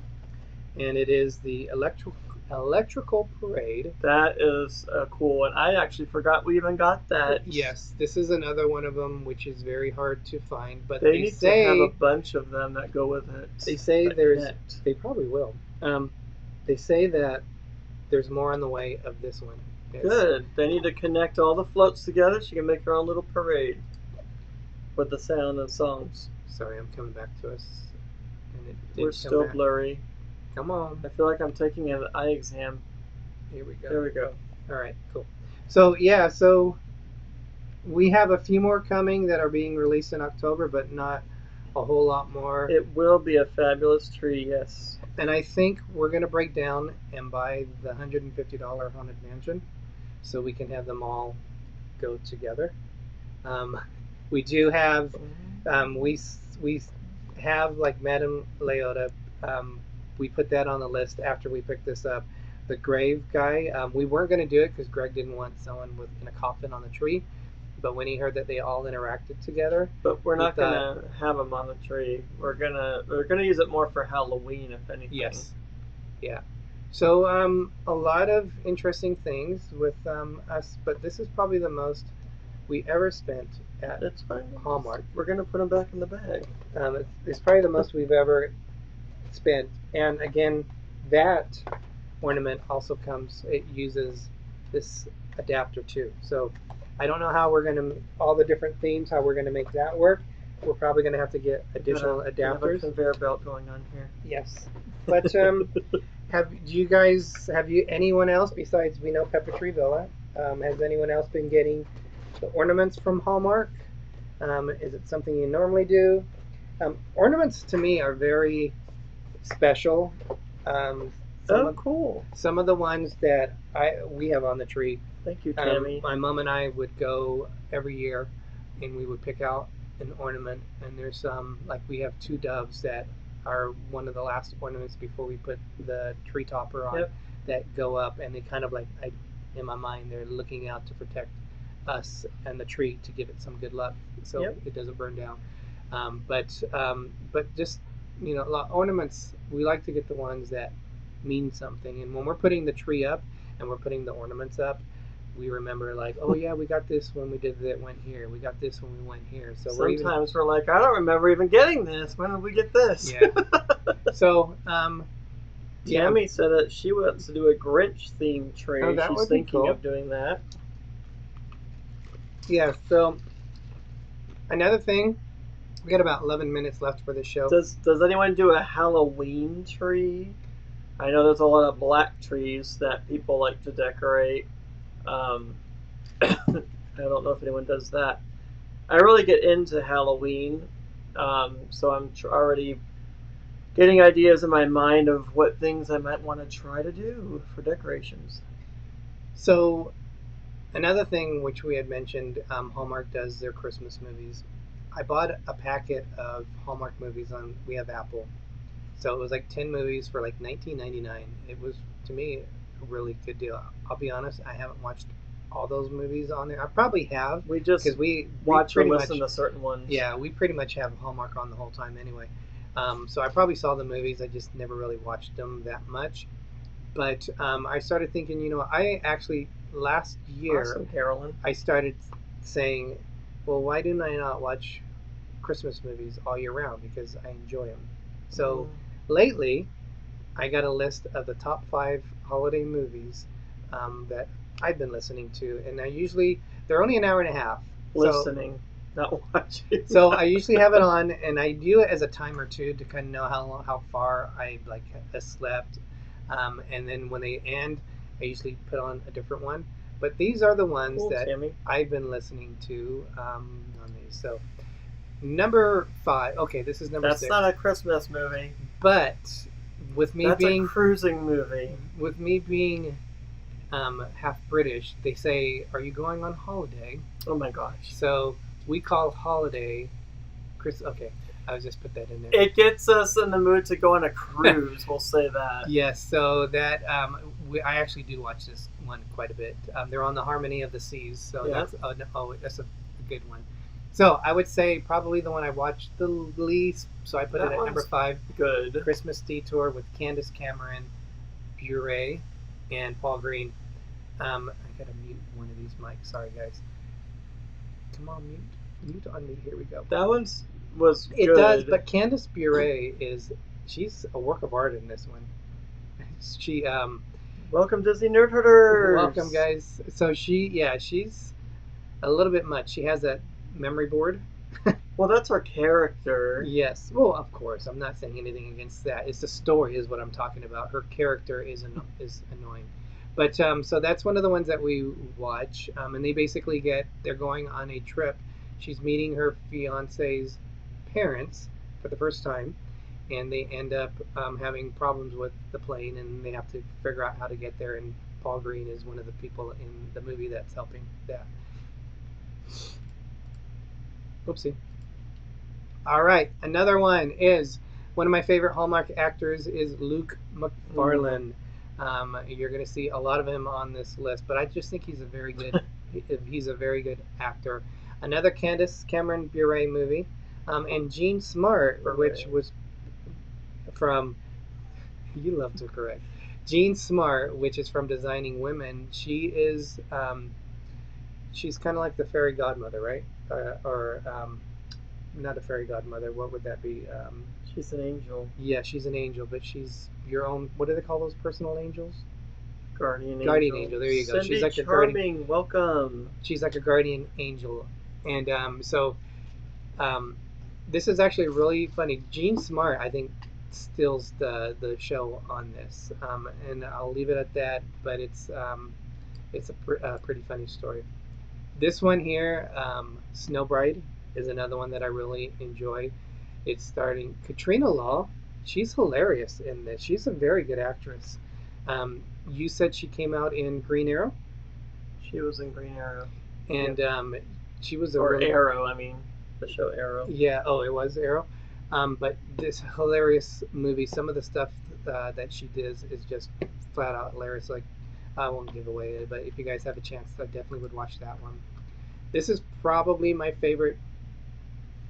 and it is the electrical parade. That is a cool one. I actually forgot we even got that. Yes, this is another one of them, which is very hard to find. But they need to have a bunch of them that go with it. They say they probably will. They say that there's more on the way of this one. Good. They need to connect all the floats together so you can make your own little parade with the sound and songs. Sorry, I'm coming back to us. And we're still blurry. Come on. I feel like I'm taking an eye exam. Here we go. There we go. All right, cool. So, yeah, we have a few more coming that are being released in October, but not a whole lot more. It will be a fabulous tree, yes. And I think we're going to break down and buy the $150 Haunted Mansion so we can have them all go together. We do have... we have like Madame Leota. We put that on the list after we picked this up. the grave guy. We weren't going to do it because Greg didn't want someone in a coffin on the tree. But when he heard that they all interacted together, But we're not thought- gonna have them on the tree. We're gonna use it more for Halloween, if anything. yes, yeah. So a lot of interesting things with us, but this is probably the most we ever spent at That's fine. Hallmark. We're gonna put them back in the bag. It's probably the most we've ever spent. And again, that ornament also comes, it uses this adapter too. So I don't know how we're going to, all the different themes, how we're going to make that work. We're probably going to have to get additional We have a adapters. conveyor belt going on here. Yes. But have you anyone else besides, we know Pepper Tree Villa, has anyone else been getting the ornaments from Hallmark? Is it something you normally do? Ornaments to me are very special. Cool. Some of the ones that we have on the tree. Thank you, Tammy. My mom and I would go every year, and we would pick out an ornament. And there's some, like we have 2 doves that are one of the last ornaments before we put the tree topper on. Yep. That go up, and they kind of like, in my mind, they're looking out to protect us and the tree to give it some good luck, so it doesn't burn down. But just ornaments, we like to get the ones that mean something. And when we're putting the tree up and we're putting the ornaments up, we remember like, oh yeah, we got this when we did that, went here. We got this when we went here. So sometimes we're like, I don't remember even getting this. When did we get this? Yeah. So Tammy said that she wants to do a Grinch themed tree. Oh, that She's would be thinking cool. of doing that. Yeah. So another thing, we got about 11 minutes left for the show. Does anyone do a Halloween tree? I know there's a lot of black trees that people like to decorate. I don't know if anyone does that. I really get into Halloween, so I'm already getting ideas in my mind of what things I might want to try to do for decorations. So another thing which we had mentioned, Hallmark does their Christmas movies. I bought a packet of Hallmark movies we have Apple. So it was like 10 movies for like $19.99. It was, to me, a really good deal. I'll be honest, I haven't watched all those movies on there. I probably have. We just because we watch or pretty listen much, to certain ones. Yeah, we pretty much have Hallmark on the whole time anyway. So I probably saw the movies. I just never really watched them that much. But I started thinking, I actually, last year, Awesome, Carolyn. I started saying, well, why didn't I not watch Christmas movies all year round? Because I enjoy them. So lately, I got a list of the top 5 holiday movies that I've been listening to. And they're only an hour and a half. Listening, not watching. So I usually have it on, and I do it as a timer too, to kind of know how far I have slept. And then when they end, I usually put on a different one. But these are the ones that Tammy. I've been listening to on these. So number 5. Okay, this is number 6. That's not a Christmas movie. But with me That's being a cruising movie. with me being half British, they say, "Are you going on holiday?" Oh my gosh. So we call holiday Chris. Okay, I was just put that in there. It gets us in the mood to go on a cruise. We'll say that. Yes, so that I actually do watch this one quite a bit. They're on the Harmony of the Seas, so Yeah. that's a good one. So I would say probably the one I watched the least. So I put That it at number one's 5. Good. Christmas Detour with Candace Cameron Bure and Paul Green. I gotta mute one of these mics. Sorry, guys. Come on, mute on me. Here we go. That was It good. does, but Candace Bure she's a work of art in this one. She Welcome, Disney Nerd Herders. welcome, guys. So she's a little bit much. She has that memory board. Well, that's our character. Yes. Well, of course. I'm not saying anything against that. It's the story is what I'm talking about. Her character is annoying. But so that's one of the ones that we watch. And they basically they're going on a trip. She's meeting her fiance's parents for the first time. And they end up having problems with the plane. And they have to figure out how to get there. And Paul Green is one of the people in the movie that's helping that. Oopsie. All right, another one is one of my favorite Hallmark actors is Luke McFarlane. You're going to see a lot of him on this list, but I just think he's a very good he's a very good actor. Another Candace Cameron Bure movie, and Jean Smart, which was from you love to correct Jean Smart, which is from Designing Women. She's kind of like the fairy godmother, right? Or not a fairy godmother. What would that be? She's an angel. Yeah, she's an angel, but she's your own. What do they call those personal angels? Guardian Angel. There you go. Cindy She's like Charming, welcome. She's like a guardian angel, and this is actually really funny. Jean Smart, I think, steals the show on this, and I'll leave it at that. But it's a pretty funny story. This one here, Snow Bride, is another one that I really enjoy. It's starring Katrina Law. She's hilarious in this. She's a very good actress. You said she came out in Green Arrow, She was in Green Arrow. and she was a Or really, Arrow, I mean, the show Arrow. yeah. Oh, it was Arrow. But this hilarious movie. Some of the stuff that she does is just flat out hilarious. Like I won't give away it, but if you guys have a chance, I definitely would watch that one. This is probably my favorite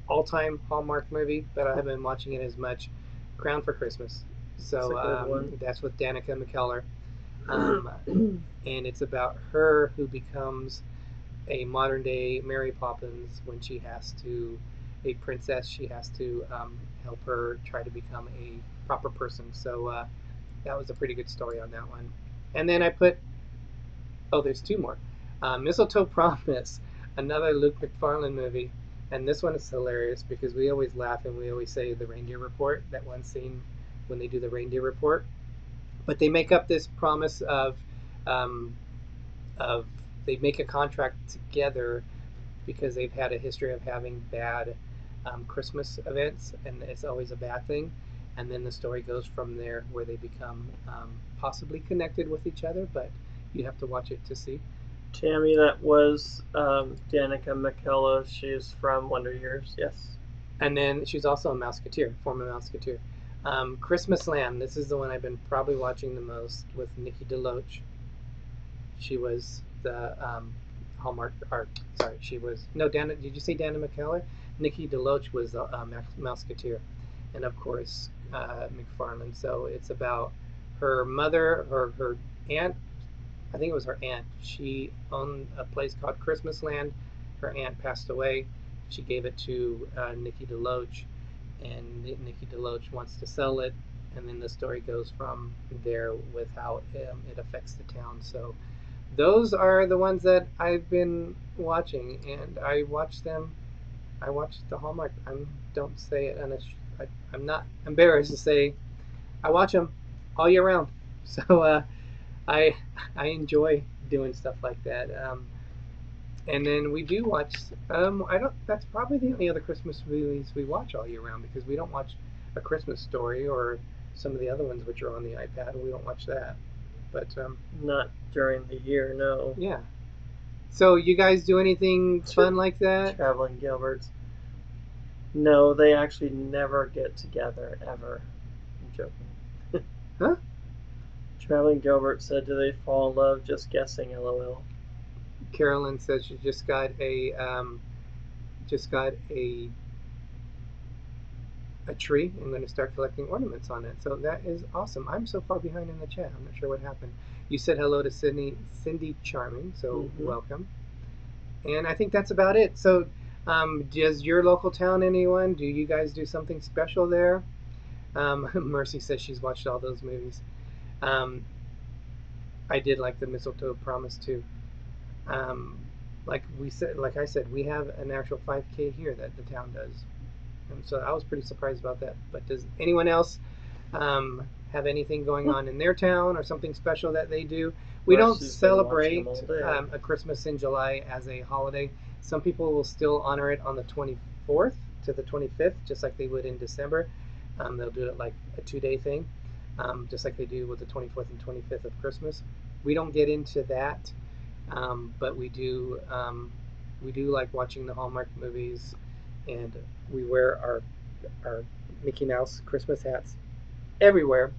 all-time Hallmark movie, but I haven't been watching it as much. Crown for Christmas. So That's a good one. that's with Danica McKellar, and it's about her who becomes a modern-day Mary Poppins when she has to, a princess. She has to help her try to become a proper person. So that was a pretty good story on that one. And then I put, oh, there's two more. Mistletoe Promise, another Luke McFarlane movie. And this one is hilarious because we always laugh and we always say the reindeer report, that one scene when they do the reindeer report. But they make up this promise um, of they make a contract together because they've had a history of having bad Christmas events, and it's always a bad thing. And then the story goes from there, where they become possibly connected with each other, but you have to watch it to see. Tammy, that was Danica McKellar. She's from Wonder Years, yes. And then she's also a Mouseketeer, former Mouseketeer. Christmas Lamb. This is the one I've been probably watching the most with Nikki DeLoach. She was the Hallmark. Or sorry, she was no Dana. Did you say Dana McKellar? Nikki DeLoach was a Mouseketeer, and of course McFarlane. So it's about her mother or her aunt. I think it was her aunt. She owned a place called Christmas Land. Her aunt passed away. She gave it to Nikki DeLoach, and Nikki DeLoach wants to sell it. And then the story goes from there with how it affects the town. So those are the ones that I've been watching, and I watch them. I watch the Hallmark. Don't say it, and I'm not embarrassed to say I watch them all year round. So I I enjoy doing stuff like that. And then we do watch. I don't. That's probably the only other Christmas movies we watch all year round because we don't watch A Christmas Story or some of the other ones which are on the iPad. We don't watch that. But Not during the year, no. yeah. So you guys do anything fun like that? Traveling Gilberts. No, they actually never get together, ever. I'm joking. Huh? Traveling Gilbert said, do they fall in love? Just guessing, lol. Carolyn says she just got a tree and going to start collecting ornaments on it. So that is awesome. I'm so far behind in the chat. I'm not sure what happened. You said hello to Cindy Charming, so welcome. And I think that's about it. So does your local town, anyone, do you guys do something special there? Mercy says she's watched all those movies. I did like the Mistletoe Promise too. Like I said, we have an actual 5K here that the town does. And so I was pretty surprised about that. But does anyone else have anything going on in their town or something special that they do? We don't celebrate a Christmas in July as a holiday. Some people will still honor it on the 24th to the 25th, just like they would in December. They'll do it like a 2-day thing, just like they do with the 24th and 25th of Christmas. We don't get into that, but we do like watching the Hallmark movies, and we wear our Mickey Mouse Christmas hats everywhere.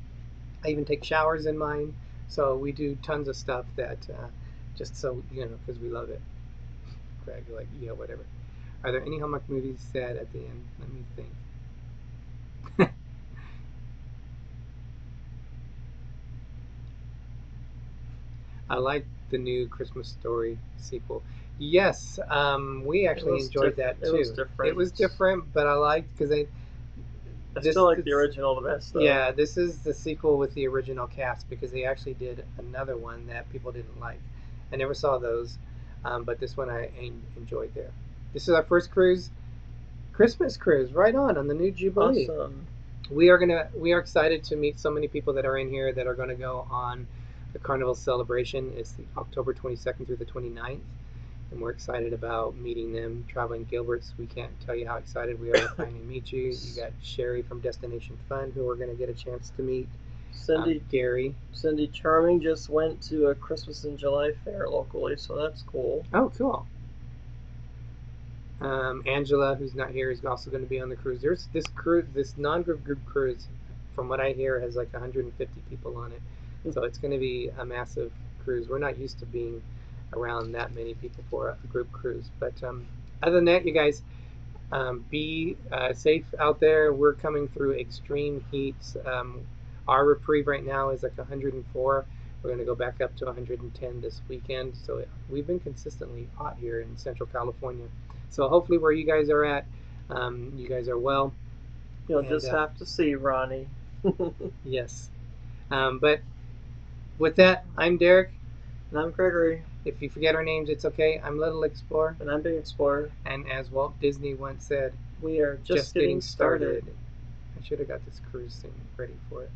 I even take showers in mine So we do tons of stuff that just so because we love it. Greg, like yeah, whatever. Are there any Hallmark movies sad at the end? Let me think. I like the new Christmas Story sequel. Yes, we actually enjoyed that too. It was different. It was different, but I liked because I still like the original the best, though. Yeah, this is the sequel with the original cast because they actually did another one that people didn't like. I never saw those, but this one I enjoyed there. This is our first cruise, Christmas cruise, right on the new Jubilee. Awesome. We are excited to meet so many people that are in here that are going to go on the Carnival celebration. It's the October 22nd through the 29th. And we're excited about meeting them. Traveling Gilberts, we can't tell you how excited we are to finally meet you. You got Sherry from Destination Fun, who we're going to get a chance to meet. Gary. Cindy Charming just went to a Christmas in July fair locally, so that's cool. Oh, cool. Angela, who's not here, is also going to be on the cruise. There's this cruise, this non-group cruise, from what I hear, has like 150 people on it. So it's going to be a massive cruise. We're not used to being around that many people for a group cruise. But other than that, you guys be safe out there. We're coming through extreme heats. Our reprieve right now is like 104. We're going to go back up to 110 this weekend. So we've been consistently hot here in Central California. So hopefully where you guys are at, you guys are well. You'll just have to see, Ronnie. Yes. But with that, I'm Derek. And I'm Gregory. If you forget our names, it's okay. I'm Little Explorer. And I'm Big Explorer. And as Walt Disney once said, we are just getting started. I should have got this cruise thing ready for it.